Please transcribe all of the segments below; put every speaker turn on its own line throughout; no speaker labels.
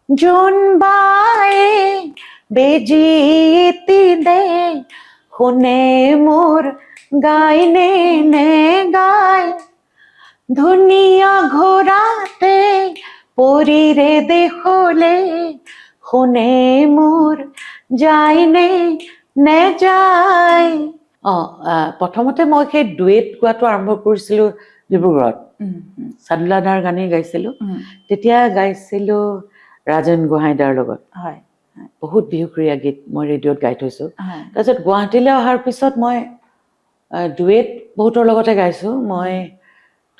জোনবায়ে বেজি এতিদে শুনে মোৰ গাইনে নে গায় ধুনীয়া ঘোৰাতে পৰিৰে দেখলে শুনে মোৰ যায়নে নে যায় প্ৰথমতে মই সেই ডুৱেট গোৱাটো আৰম্ভ কৰিছিলোঁ ডিব্ৰুগড়ত চাদুলাদাৰ গানেই গাইছিলোঁ তেতিয়া গাইছিলোঁ ৰাজেন গোহাঁইদাৰ লগত বহুত বিহুক্ৰিয়া গীত মই ৰেডিঅ'ত গাই থৈছোঁ তাৰপিছত গুৱাহাটীলৈ অহাৰ পিছত মই ডুৱেট বহুতৰ লগতে গাইছোঁ মই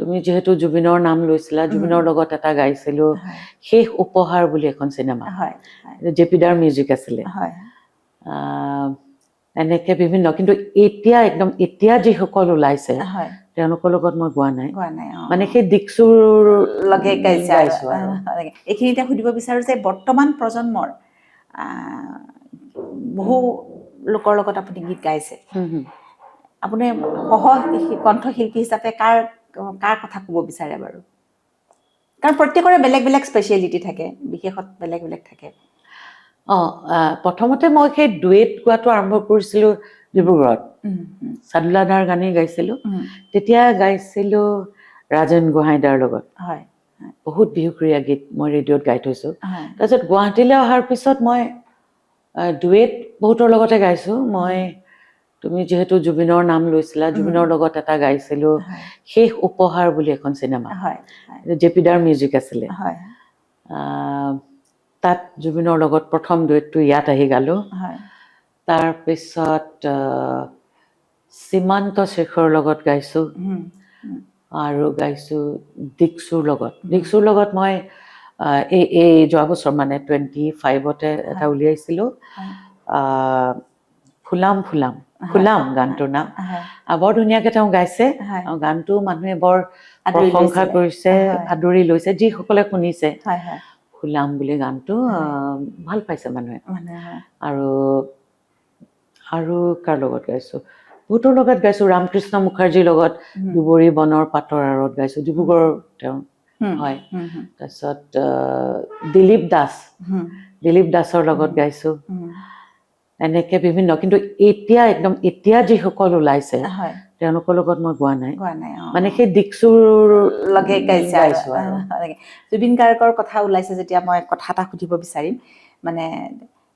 তুমি যিহেতু জুবিনৰ নাম লৈছিলা জুবিনৰ লগত এটা গাইছিলোঁ শেষ উপহাৰ বুলি এখন চিনেমা জে.পি. দাৰ মিউজিক আছিলে এনেকে বিভিন্ন কিন্তু এতিয়া একদম এতিয়া যিসকল ওলাইছে তেওঁলোকৰ লগত মই গোৱা নাই মানে সেই দিক্সুৰ
লগে গাইছোঁ এইখিনিতে সুধিব বিচাৰোঁ যে বৰ্তমান প্ৰজন্মৰ বহু লোকৰ লগত আপুনি গীত গাইছে আপুনি সহ কণ্ঠশিল্পী হিচাপে কাৰ কথা ক'ব বিচাৰে বাৰু কাৰণ প্ৰত্যেকৰে বেলেগ বেলেগ স্পেচিয়েলিটি থাকে বিশেষত বেলেগ বেলেগ থাকে
প্ৰথমতে মই সেই ডুৱেট গোৱাটো আৰম্ভ কৰিছিলোঁ ডিব্ৰুগড়ত চাদুলাদাৰ গানেই গাইছিলোঁ তেতিয়া গাইছিলোঁ ৰাজেন গোহাঁইদাৰ লগত বহুত বিহুক্ৰিয়া গীত মই ৰেডিঅ'ত গাই থৈছোঁ তাৰপিছত গুৱাহাটীলৈ অহাৰ পিছত মই ডুৱেট বহুতৰ লগতে গাইছোঁ মই তুমি যিহেতু জুবিনৰ নাম লৈছিলা জুবিনৰ লগত এটা গাইছিলোঁ শেষ উপহাৰ বুলি এখন চিনেমা জে.পি. দাৰ মিউজিক আছিলে তাত জুবিনৰ লগত প্ৰথম ডুৱেটটো ইয়াত আহি গালোঁ তাৰপিছত সীমান্ত শেখৰ লগত গাইছোঁ আৰু গাইছোঁ দিক্সুৰ লগত মই এই যোৱা বছৰ মানে 25তে এটা উলিয়াইছিলোঁ ফুলাম গানটোৰ নাম বৰ ধুনীয়াকৈ তেওঁ গাইছে গানটো মানুহে বৰ প্ৰশংসা কৰিছে আদৰি লৈছে যিসকলে শুনিছে ফুলাম বুলি গানটো ভাল পাইছে মানুহে আৰু কাৰ লগত গাইছোঁ বহুতৰ লগত গাইছোঁ ৰামকৃষ্ণ মুখাৰ্জীৰ লগত দুবৰি বনৰ পাতৰ আঁৰত গাইছোঁ ডিব্ৰুগড়ৰ তেওঁ হয় তাৰপিছত দিলীপ দাসৰ লগত গাইছোঁ এনেকে বিভিন্ন কিন্তু এতিয়া যিসকল ওলাইছে তেওঁলোকৰ লগত মই গোৱা নাই মানে সেই দিক্সুৰ
লগে গাইছোঁ জুবিন গাৰ্গৰ কথা ওলাইছে যেতিয়া মই কথা এটা সুধিব বিচাৰিম মানে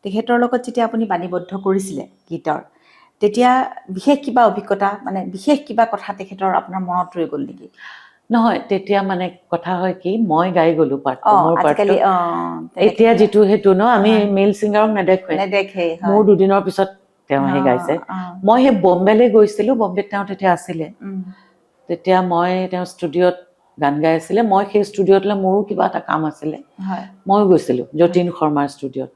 তেখেতৰ লগত যেতিয়া আপুনি বাণীবদ্ধ কৰিছিলে গীতৰ তেতিয়া বিশেষ কিবা অভিজ্ঞতা মানে বিশেষ কিবা কথা তেখেতৰ আপোনাৰ মনত ৰৈ গ'ল নেকি
নহয় তেতিয়া মানে কথা হয় কি মই গাই গ'লো পাৰ্টটো এতিয়া যিটো সেইটো ন আমি মেল ছিংগাৰক নেদেখে মোৰ দুদিনৰ পিছত তেওঁ আহি গাইছে মই সেই বম্বেলৈ গৈছিলোঁ বম্বেত তেওঁ তেতিয়া আছিলে তেতিয়া মই তেওঁ ষ্টুডিঅ'ত গান গাই আছিলে মই সেই ষ্টুডিঅ'তলৈ মোৰো কিবা এটা কাম আছিলে মই গৈছিলোঁ যতীন শৰ্মাৰ ষ্টুডিঅ'ত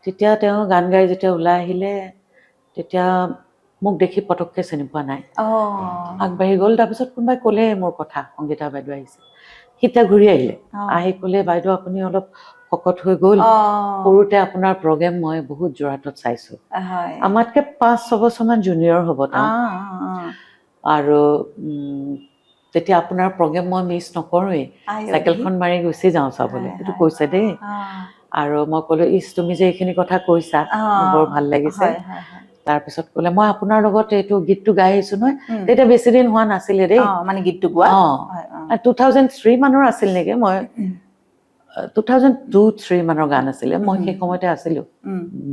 তেতিয়া তেওঁ গান গাই যেতিয়া ওলাই আহিলে তেতিয়া মোক দেখি পটককৈ চিনি পোৱা নাই আগবাঢ়ি গ'ল তাৰপিছত কোনোবাই ক'লে মোৰ কথা সংগীতা বাইদেউ আহিছে সিতা ঘূৰি আহিলে আহি ক'লে বাইদেউ আপুনি অলপ শকত হৈ গ'ল সৰুতে আপোনাৰ প্ৰগ্ৰেম মই বহুত যোৰহাটত চাইছোঁ আমাতকৈ 5-6 বছৰমান জুনিয়ৰ হ'ব তেওঁ আৰু তেতিয়া আপোনাৰ প্ৰগ্ৰেম মই মিছ নকৰোঁৱেই চাইকেলখন মাৰি গুচি যাওঁ চাবলৈ সেইটো কৈছে দেই আৰু মই ক'লোঁ তুমি যে এইখিনি কথা কৈছা বৰ ভাল লাগিছে তাৰপিছত ক'লে মই আপোনাৰ লগত এইটো গীতটো গাই আহিছোঁ নহয় তেতিয়া বেছি দিন হোৱা নাছিলে দেই
মানে গীতটো গোৱা
2003 মানৰ আছিল নেকি মই 2002-03 মানৰ গান আছিলে মই সেই সময়তে আছিলোঁ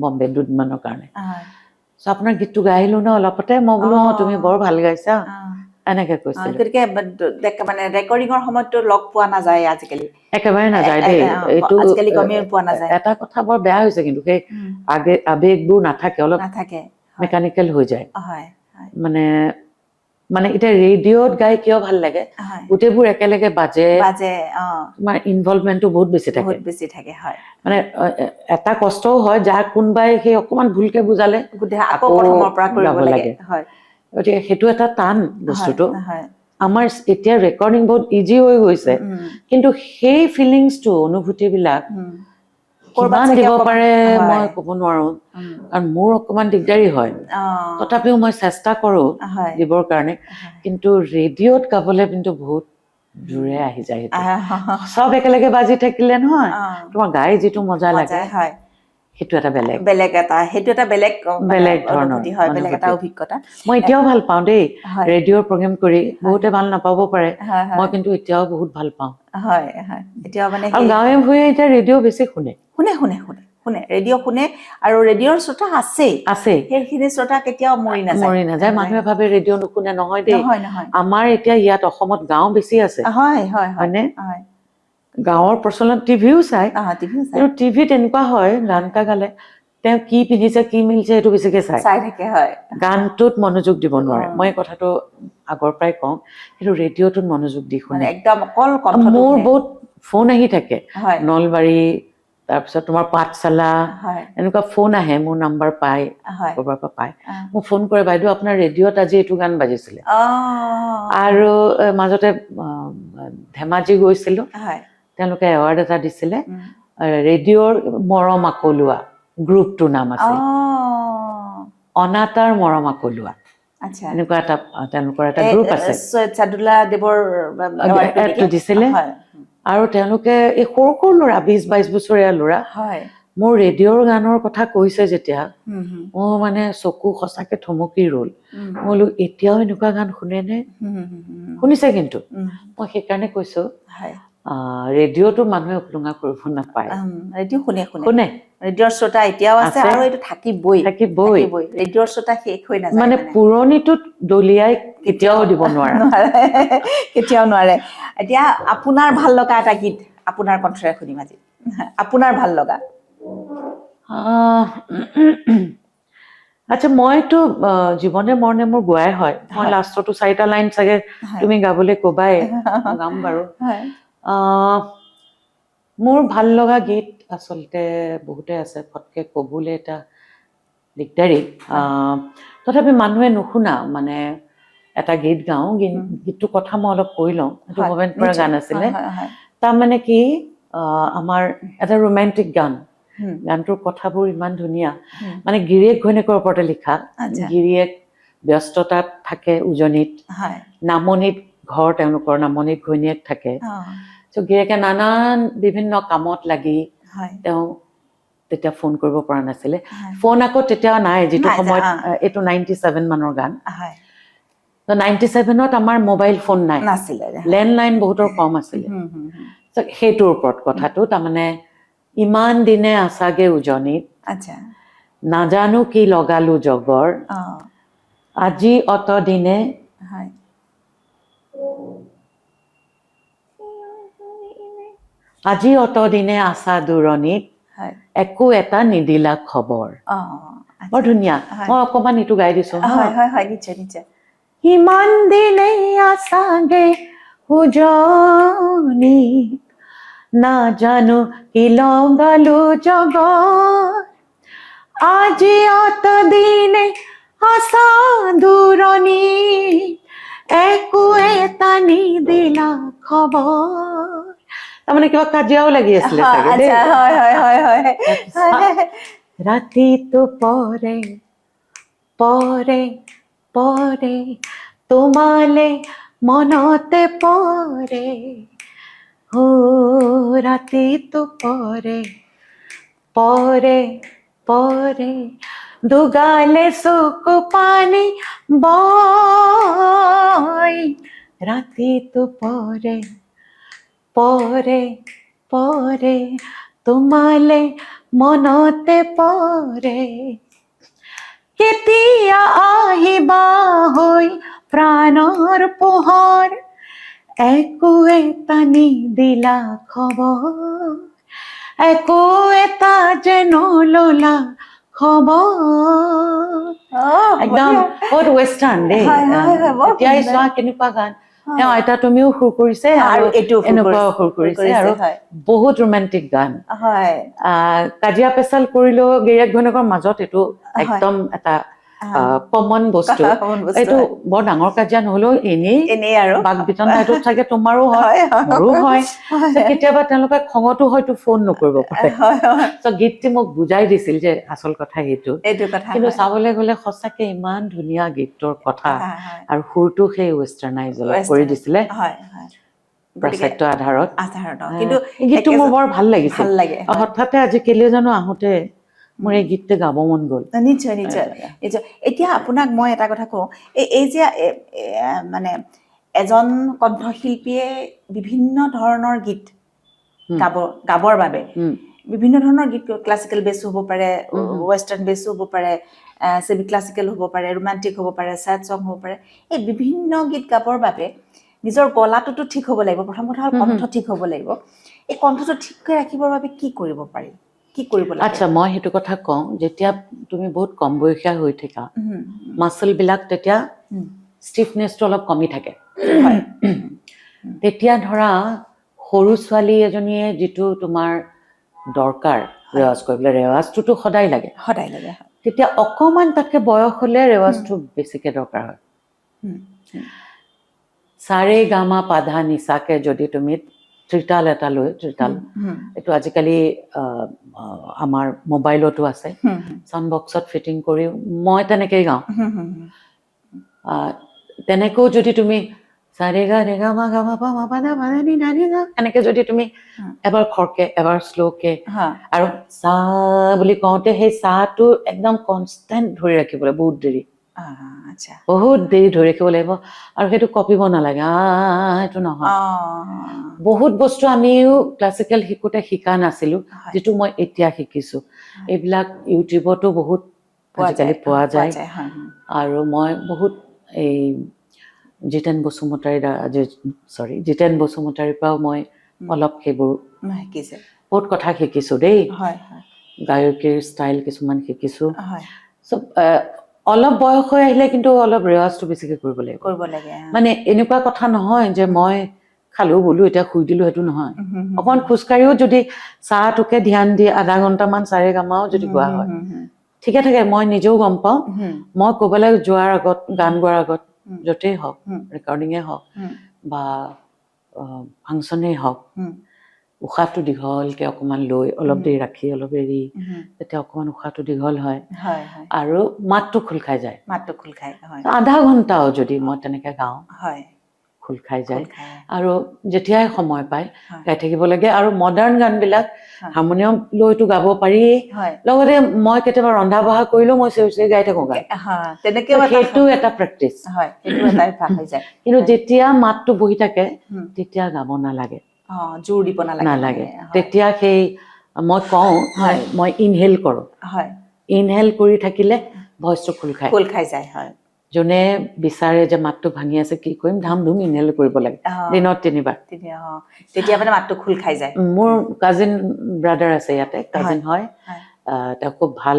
বম্বে দুদিনমানৰ কাৰণে চ' আপোনাৰ গীতটো গাই আহিলোঁ ন অলপতে মই বোলো তুমি বৰ ভাল গাইছা এনেকে কৈছিল
গতিকে মানে ৰেকৰ্ডিঙৰ সময়ততো লগ পোৱা নাযায় আজিকালি
একেবাৰে নাযায় দেই এইটো
আজিকালি কমেই পোৱা নাযায়
এটা কথা বৰ বেয়া হৈছে কিন্তু সেই আবেগবোৰ নাথাকে অলপ মেকানিকেল হৈ যায় মানে এতিয়া ৰেডিঅ'ত গাই কিয় ভাল লাগে গোটেইবোৰ একেলগে বাজে তোমাৰ ইনভলভমেণ্টটো বহুত বেছি থাকে মানে এটা কষ্টও হয় যাৰ কোনোবাই সেই অকণমান ভুলকে বুজালে
আকৌ প্ৰথমৰ পৰা কৰিব লাগে
গতিকে সেইটো এটা টান বস্তুটো আমাৰ এতিয়া ৰেকৰ্ডিং বহুত ইজি হৈ গৈছে কিন্তু সেই ফিলিংছটো অনুভূতিবিলাক কিমান দিব পাৰে মই ক'ব নোৱাৰোঁ কাৰণ মোৰ অকণমান দিগদাৰী হয় তথাপিও মই চেষ্টা কৰোঁ দিবৰ কাৰণে কিন্তু ৰেডিঅ'ত গাবলৈ কিন্তু বহুত জোৰে আহি যায় চব একেলগে বাজি থাকিলে নহয় তোমাৰ গাই যিটো মজা লাগে সেইটো এটা
সেইটো এটা বেলেগ
ধৰণৰ
হয়, বেলেগ এটা অভিজ্ঞতা।
মই এতিয়াও ভাল পাওঁ দেই ৰেডিঅ'ৰ প্ৰগ্ৰেম কৰি। বহুতে ভাল নাপাব পাৰে, মই কিন্তু এতিয়াও বহুত ভাল পাওঁ।
হয় হয়, এতিয়াও মানে
আৰু গাঁৱে ভূঞে এতিয়া ৰেডিঅ' বেছি শুনে
ৰেডিঅ' শুনে আৰু ৰেডিঅ'ৰ শ্ৰোতা আছেই সেইখিনি শ্ৰোতা কেতিয়াও মৰি নাযায়।
মানুহে ভাবে ৰেডিঅ' নুশুনে, নহয় দেই। আমাৰ এতিয়া ইয়াত অসমত গাঁও বেছি আছে, হয়নে? গাঁৱৰ প্ৰচলন টিভিও চাই, কিন্তু টিভিত এনেকুৱা হয় গান এটা গালে তেওঁ কি পিন্ধিছে কি মিলিছে সেইটো বেছিকে চাই
থাকে,
গানটোত মনোযোগ দিব নোৱাৰে। মই কথাটো আগৰ পৰাই কওঁ, কিন্তু ৰেডিঅ'টোত মনোযোগ দি শুনে
একদম অকল।
মোৰ বহুত ফোন আহি থাকে, নলবাৰী, তাৰপিছত তোমাৰ পাঠশালা, এনেকুৱা ফোন আহে, মোৰ নাম্বাৰ পায়, ক'ৰবাৰ পৰা পায়, মোক ফোন কৰে, বাইদেউ আপোনাৰ ৰেডিঅ'ত আজি এইটো গান বাজিছিলে। আৰু মাজতে ধেমাজি গৈছিলো, তেওঁলোকে এৱাৰ্ড এটা দিছিলে, ৰেডিঅ'ৰ মৰম আকলোৱা গ্ৰুপটোৰ নাম আছিল, অনাতাঁৰ মৰম আকলোৱা। এনেকুৱা এটা তেওঁলোকৰ এটা গ্ৰুপ আছে, দিছিলে। আৰু তেওঁলোকে এই সৰু সৰু ল'ৰা 20-22 বছৰীয়া ল'ৰা মোৰ ৰেডিঅ'ৰ গানৰ কথা কৈছে যেতিয়া মোৰ মানে চকু সঁচাকে থমকি ৰ'ল। মই বোলো এতিয়াও এনেকুৱা গান শুনেনে? শুনিছে। কিন্তু মই সেইকাৰণে কৈছো ৰেডিঅ'টো মানুহে উপলুঙা কৰিব নাপায়।
ৰেডিঅ' শুনে ৰেডিঅ'ৰ শ্ৰোতা এতিয়াও আছে আৰু এইটো থাকিবই ৰেডিঅ'ৰ শ্ৰোতা শেষ হৈ নাযায়।
মানে পুৰণিটোত দলিয়াই কেতিয়াও দিব নোৱাৰে
কেতিয়াও নোৱাৰে। এতিয়া আপোনাৰ ভাল লগা এটা গীত আপোনাৰ কণ্ঠৰে শুনিম আজি, আপোনাৰ ভাল লগা।
আচ্ছা, মইতো জীৱনে মৰণে মোৰ গোৱাই হয়। মই লাষ্টতো 4টা লাইন চাগে তুমি গাবলৈ ক'বাই, গাম বাৰু। মোৰ ভাল লগা গীত আচলতে বহুতে আছে, ফটকে ক'বলৈ এটা দিগদাৰী। তথাপি মানুহে নুশুনা মানে এটা গীত গাওঁ, গীতটোৰ কথা মই অলপ কৈ লওঁ। সেইটো ভৱেন বৰাৰ গান আছিলে। তাৰমানে কি, আমাৰ এটা ৰোমেণ্টিক গান, গানটোৰ কথাবোৰ ইমান ধুনীয়া। মানে গিৰিয়েক ঘৈণীয়েকৰ ওপৰতে লিখা। গিৰিয়েক ব্যস্ততাত থাকে উজনিত, নামনিত ঘৰ তেওঁলোকৰ, নামনিত ঘৈণীয়েক থাকে। গিৰিয়েকে নানান বিভিন্ন কামত লাগি তেওঁ তেতিয়া ফোন কৰিব পৰা নাছিলে। ফোন আকৌ তেতিয়া নাই, যিটো সময়ত, এইটো 97 মানৰ গান। 97ত আমাৰ মোবাইল ফোন নাই, লেণ্ডলাইন বহুতৰ কম আছিলে। সেইটোৰ ওপৰত কথাটো, তাৰমানে ইমান দিনে আছাগে উজনিত, নাজানো কি লগালো জগৰ, আজি অত দিনে আছা দূৰণিত, একো এটা নিদিলা খবৰ। বৰ ধুনীয়া। মই অকমান এইটো গাই দিছো। ইমান দিনে আছাগে উজনিত, নাজানো কি লগালো জগৰ, আজি অত দিনে আছা দূৰণিত, একো এটা নিদিলা খবৰ। তাৰমানে কিবা কাজিয়াও লাগি আছিলে চাগে দেই। ৰাতিটো পৰে পৰে পৰে, তোমালে মনতে পৰে, ৰাতিটো পৰে পৰে পৰে, দুগালে চকু পানী বয়, ৰাতিটো পৰে পৰে পৰে, তোমালে মনতে পৰে, কেতিয়া আহিবা হৈ প্ৰাণৰ পোহৰ, একো এটা নিদিলা খবৰ, একো এটা যে নললা খবৰ। একদম বহুত ৱেষ্টাৰ্ণ দেই। এতিয়াই চোৱা কেনেকুৱা গান। আইতা তুমিও সুৰ কৰিছে আৰু এনেকুৱাও সুৰ কৰিছে, আৰু বহুত ৰোমেণ্টিক গান। কাজিয়া পেচাল কৰিলেও গিৰিয়েক ঘৈণীয়েকৰ মাজত এইটো একদম এটা কমন বস্তু। এইটো বৰ ডাঙৰ কাজিয়া নহলেও এনেই আৰু বাক বিতণ্ডাটোত চাগে তোমাৰো হয়, মোৰো হয়। কেতিয়াবা তেওঁলোকে খঙতো হয়তো ফোন নকৰিব পাৰে। গীতটি মোক বুজাই দিছিল যে আচল কথা সেইটো। কিন্তু চাবলৈ গ'লে সঁচাকে ইমান ধুনীয়া গীতটোৰ কথা, আৰু সুৰটো সেই ৱেষ্টাৰ্ণাইজ কৰি দিছিলে। প্ৰাচাত্য আধাৰত
কিন্তু
গীতটো মোৰ বৰ ভাল লাগিছে
ভাল লাগে
হঠাতে আজি কেলে জানো আহোঁতে মোৰ এই গীতটো গাব মন গ'ল
নিশ্চয় নিশ্চয় নিশ্চয় এতিয়া আপোনাক মই এটা কথা কওঁ এই যে মানে এজন কণ্ঠশিল্পীয়ে বিভিন্ন ধৰণৰ গীত গাবৰ বাবে বিভিন্ন ধৰণৰ গীত ক্লাছিকেল বেছো হ'ব পাৰে ৱেষ্টাৰ্ণ বেছো হ'ব পাৰে চেমি ক্লাছিকেল হ'ব পাৰে ৰোমান্টিক হ'ব পাৰে চেড ছং হ'ব পাৰে এই বিভিন্ন গীত গাবৰ বাবে নিজৰ গলাটোতো ঠিক হ'ব লাগিব প্ৰথম কথা হ'ল কণ্ঠ ঠিক হ'ব লাগিব এই কণ্ঠটো ঠিককৈ ৰাখিবৰ বাবে কি কৰিব পাৰি কি কৰিব লাগে
আচ্ছা মই সেইটো কথা কওঁ যেতিয়া তুমি বহুত কম বয়সীয়া হৈ থাকা মাচলবিলাক তেতিয়া ষ্টিফনেছটো অলপ কমি থাকে তেতিয়া ধৰা সৰু ছোৱালী এজনীয়ে যিটো তোমাৰ দৰকাৰ ৰেৱাজ কৰিবলৈ ৰেৱাজটোতো সদায় লাগে তেতিয়া অকণমান তাতকৈ বয়স হ'লে ৰেৱাজটো বেছিকৈ দৰকাৰ হয় চাৰে গামা পাধা নিচাকে যদি তুমি ত্ৰিতাল এটা লৈ ত্ৰিতাল এইটো আজিকালি আমাৰ মোবাইলতো আছে চাউণ্ড বক্সত ফিটিং কৰি মই তেনেকেই গাওঁ তেনেকৈও যদি তুমি চাৰে গা ৰে গা মা পা মা পা না পা নি না নি না এনেকৈ যদি তুমি এবাৰ খৰকে এবাৰ শ্ল'কে আৰু চা বুলি কওঁতে সেই চাহটো একদম কনষ্টেণ্ট ধৰি ৰাখিবলৈ বহুত দেৰি ধৰি ৰাখিব লাগিব আৰু সেইটো কপিব নালাগে সেইটো নহয় বহুত বস্তু আমিও ক্লাছিকেল শিকোঁতে শিকা নাছিলোঁ যিটো মই এতিয়া শিকিছোঁ এইবিলাক ইউটিউবতো বহুত আজিকালি পোৱা যায় আৰু মই বহুত এই জিতেন বসুমতাৰীৰ পৰাও মই অলপ সেইবোৰ বহুত কথা শিকিছোঁ দেই গায়কীৰ ষ্টাইল কিছুমান শিকিছোঁ চব অলপ বয়স হৈ আহিলে কিন্তু অলপ ৰেৱাজটো বেছিকৈ কৰিব লাগে মানে এনেকুৱা কথা নহয় যে মই খালোঁ বোলো এতিয়া শুই দিলোঁ সেইটো নহয় অকণমান খোজকাঢ়িও যদি চাহটোকে ধ্যান দি আধা ঘণ্টামান চাৰে গামাও যদি গোৱা হয় ঠিকে থাকে মই নিজেও গম পাওঁ মই ক'বলৈ যোৱাৰ আগত গান গোৱাৰ আগত য'তেই হওক ৰেকৰ্ডিঙেই হওক বা ফাংচনেই হওক উশাহটো দীঘলকৈ অকণমান লৈ অলপ দেৰি ৰাখি অলপ এৰি তেতিয়া অকণমান উশাহটো দীঘল হয় আৰু মাতটো খোল খাই যায় আধা ঘণ্টাও যদি মই তেনেকৈ গাওঁ খোল খাই যায় আৰু যেতিয়াই সময় পায় গাই থাকিব লাগে আৰু মডাৰ্ণ গানবিলাক হাৰমনিয়াম লৈতো গাব পাৰি লগতে মই কেতিয়াবা ৰন্ধা বঢ়া কৰিলেও মই চিঞৰি চিঞৰি গাই থাকোঁ গান সেইটো এটা প্ৰেক্টিচ কিন্তু যেতিয়া মাতটো বহি থাকে তেতিয়া গাব নালাগে
জোৰ দিব নালাগে
তেতিয়া সেই মই কওঁ মই ইনহেল কৰোঁ ইনহেল কৰি থাকিলে ভইচটো খোল খাই যায় যোনে বিচাৰে যে মাতটো ভাঙি আছে কি কৰিম ধাম ধুম ইনহেল কৰিব লাগে দিনত 3 বাৰ
তেতিয়া মানে মাতটো খোল খাই যায়
মোৰ কাজিন ব্ৰাদাৰ আছে ইয়াতে কাজিন হয় তেওঁ খুব ভাল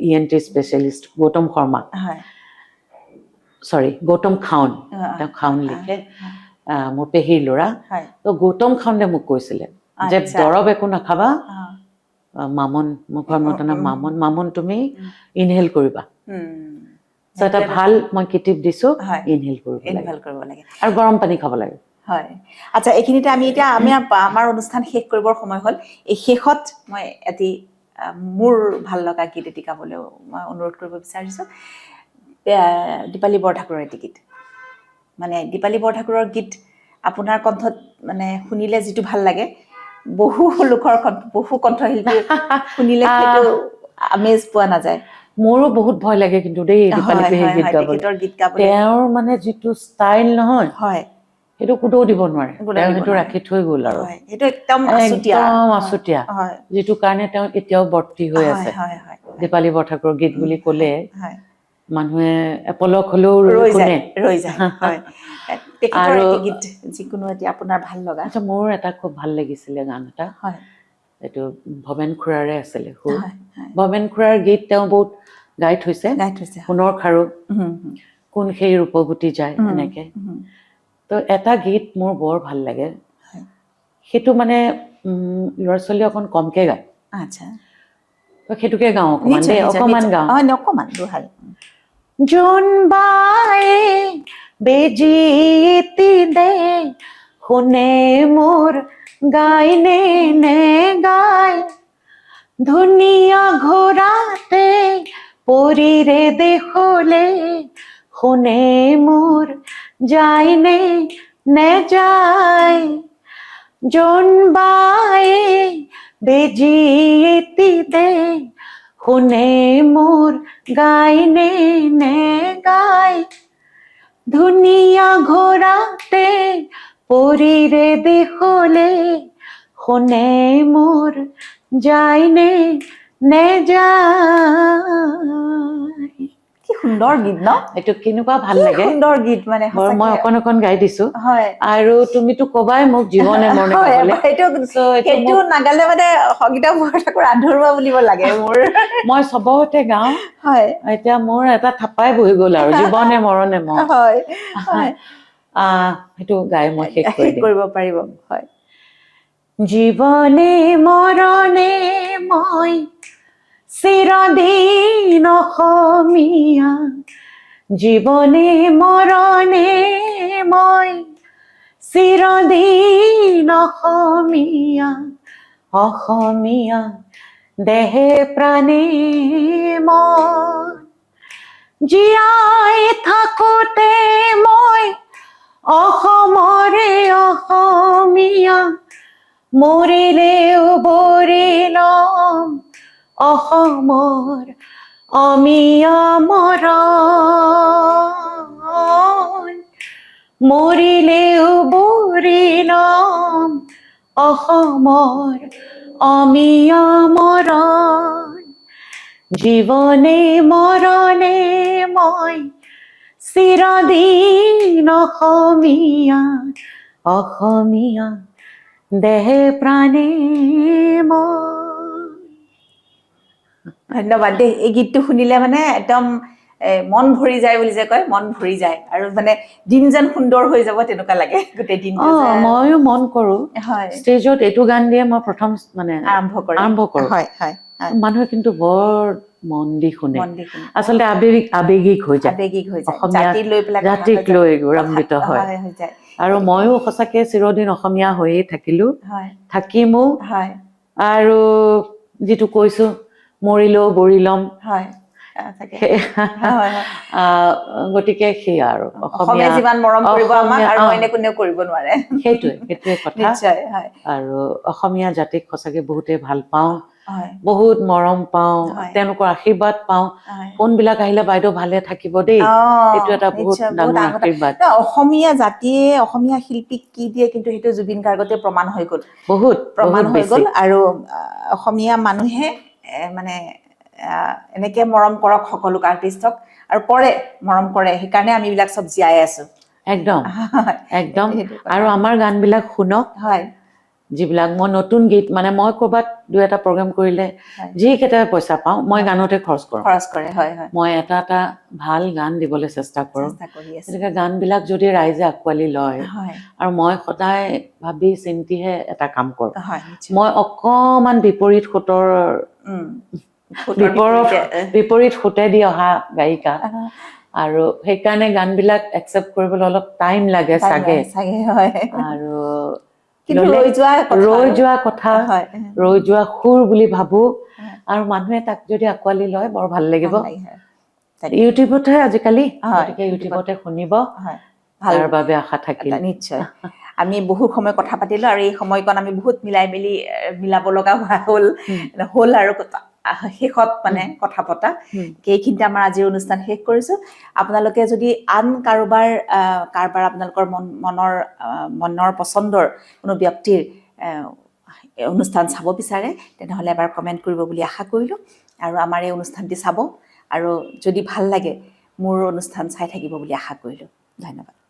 ENT স্পেচিয়েলিষ্ট গৌতম শৰ্মা গৌতম খাউন তেওঁ খাউন লিখে মোৰ পেহীৰ ল'ৰা তো গৌতম খাউনে মোক কৈছিলে যে দৰৱ একো নাখাবা মামন মুখৰ মতনা মামন তুমি ইনহেল কৰিবা এটা ভাল মই কিটিপ দিছোঁ ইনহেল কৰিব লাগে আৰু গৰম পানী খাব লাগে
আচ্ছা এইখিনিতে আমি এতিয়া আমাৰ অনুষ্ঠান শেষ কৰিবৰ সময় হ'ল এই শেষত মই এটি মোৰ ভাল লগা গীত এটি গাবলৈ মই অনুৰোধ কৰিব বিচাৰিছোঁ দীপালী বৰঠাকুৰৰ এটি গীত মানে দীপালী বৰঠাকুৰৰ গীত আপোনাৰ কণ্ঠত মানে শুনিলে যিটো ভাল লাগে বহু লোকৰ বহু কণ্ঠশিল্পী শুনিলে সেইটো আমেজ পোৱা নাযায়
মোৰো বহুত ভয় লাগে কিন্তু দেই দীপালী পেহীৰ গীত গাবলৈ তেওঁৰ মানে যিটো ষ্টাইল নহয় সেইটো কোনেও দিব নোৱাৰে তেওঁ সেইটো ৰাখি থৈ গ'ল আৰু
সেইটো একদম
আচুতীয়া যিটো কাৰণে তেওঁ এতিয়াও বৰ্তি হৈ আছে দীপালী বৰঠাকুৰৰ গীত বুলি ক'লে মানুহে এপলক হ'লেও
ৰৈ যায় আৰু গীত যিকোনো এতিয়া আপোনাৰ ভাল লগা
মোৰ এটা খুব ভাল লাগিছিলে গান এটা এইটো ভৱেন খুৰাৰে আছিলে ভৱেন খুৰাৰ গীত তেওঁ বহুত গাই থৈছে সোণৰ খাৰু কোন সেই ৰূপগুটি যায় এনেকে তো এটা গীত মোৰ বৰ ভাল লাগে সেইটো মানে ল'ৰা ছোৱালী অকণ কমকে গায় তো সেইটোকে গাওঁ অকণমান গাওঁ জোনবায়ে বেজিতি দে শুনে মোৰ গাইনে নে গায় ধুনীয়া ঘোৰাতে পৰিৰে দেখলে শুনে মোৰ যায়নে নে যায় জোনবায়ে বেজি এটিতে শুনে মোৰ গায়নে নে গায় ধুনীয়া ঘোঁৰাতে পৰিৰে দেশলে শুনে মোৰ যায়নে নে যায়
কি সুন্দৰ গীত ন
এইটো কেনেকুৱা ভাল লাগে
সুন্দৰ গীত মানে
মই অকণ গাই দিছো
হয়
আৰু তুমিতো কবাই মোক জীৱনে মৰণে গাবলে
সেইটো নাগালে মানে সংগীতা বৰঠাকুৰ আধৰুৱা বুলিব লাগে মোৰ
মই চবতে গাওঁ
হয়
এতিয়া মোৰ এটা থাপাই বহি গ'ল আৰু জীৱনে মৰণে মই
হয় হয়
সেইটো গাই মই শেষ
কৰিব পাৰিব হয়
জীৱনে মৰণে মই চিৰদিন অসমীয়া জীৱনে মৰণে মই চিৰদিন অসমীয়া অসমীয়া দেহে প্ৰাণে মই জীয়াই থাকোতে মই অসমৰে অসমীয়া মৰিলেও বৰি লম অসমৰ অমিয়া মৰণ মৰিলেও বৰি লম অসমৰ অমিয়া মৰণ জীৱনে মৰণে মই চিৰদিন অসমীয়া অসমীয়া দেহে প্ৰাণে মই
ধন্যবাদ দেই এই গীতটো শুনিলে মানে একদম মন ভৰি যায় বুলি যে কয় মন ভৰি যায় আৰু মানে দিন যেন সুন্দৰ হৈ যাব তেনেকুৱা লাগে গোটেই দিনটো
ময়ো মন কৰো
হয়
ষ্টেজত এইটো গান দিয়ে মই প্ৰথম মানে আৰম্ভ কৰো
হয় হয়
মানুহে কিন্তু বৰ মন দি শুনে আচলতে আবেগিক হৈ যায় অসমীয়া জাতিক লৈ গৌৰৱান্বিত হয় আৰু ময়ো সঁচাকে চিৰদিন অসমীয়া হৈয়ে থাকিলো থাকিমো আৰু যিটো কৈছো মৰিলেও বৰি লম গতিকে সেই আৰু
অসমীয়া যিমান মৰম কৰিব আমাক আৰু অন্য কোনেও কৰিব নোৱাৰে
সেইটোৱে কথা আৰু অসমীয়া জাতিক সঁচাকে বহুতে ভাল পাওঁ বহুত মৰম পাওঁ তেওঁলোকৰ আশীৰ্বাদ পাওঁ কোনবিলাক আহিলে বাইদেউ ভালে থাকিব দেই এইটো এটা বহুত ডাঙৰ আশীৰ্বাদ
অসমীয়া জাতিয়ে অসমীয়া শিল্পীক কি দিয়ে কিন্তু সেইটো জুবিন গাৰ্গতে প্ৰমাণ হৈ গ'ল আৰু অসমীয়া মানুহে মানে এনেকে মৰম কৰক সকলো আৰ্টিষ্টক আৰু কৰে মৰম কৰে সেইকাৰণে আমি এইবিলাক চব জীয়াই আছো
একদম আৰু আমাৰ গানবিলাক শুনক
হয়
যিবিলাক মই নতুন গীত মানে মই ক'ৰবাত দুই এটা প্ৰগ্ৰেম কৰিলে যিকেইটা পইচা পাওঁ মই গানতে খৰচ কৰে মই এটা ভাল গান দিবলৈ চেষ্টা কৰোঁ গতিকে গানবিলাক যদি ৰাইজে আঁকোৱালি লয় আৰু মই সদায় ভাবি চিন্তিহে এটা কাম কৰোঁ মই অকণমান বিপৰীত সুতে দি অহা গায়িকা আৰু সেইকাৰণে গানবিলাক একচেপ্ট কৰিবলৈ অলপ টাইম লাগে চাগে আৰু ৰৈ যোৱা কথা ৰৈ যোৱা সুৰ বুলি ভাবো আৰু মানুহে তাক যদি আঁকোৱালি লয় বৰ ভাল লাগিব ইউটিউবতহে আজিকালি গতিকে ইউটিউবতে শুনিব তাৰ বাবে আশা থাকিল
নিশ্চয় আমি বহু সময় কথা পাতিলো আৰু এই সময়কণ আমি বহুত মিলাব লগা হ'ল আৰু শেষত মানে কথা পতা এইখিনিতে আমাৰ আজিৰ অনুষ্ঠান শেষ কৰিছো আপোনালোকে যদি আন কাৰোবাৰ আপোনালোকৰ মনৰ পচন্দৰ কোনো ব্যক্তিৰ অনুষ্ঠান চাব বিচাৰে তেনেহ'লে এবাৰ কমেণ্ট কৰিব বুলি আশা কৰিলোঁ আৰু আমাৰ এই অনুষ্ঠানটি চাব আৰু যদি ভাল লাগে মোৰ অনুষ্ঠান চাই থাকিব বুলি আশা কৰিলোঁ ধন্যবাদ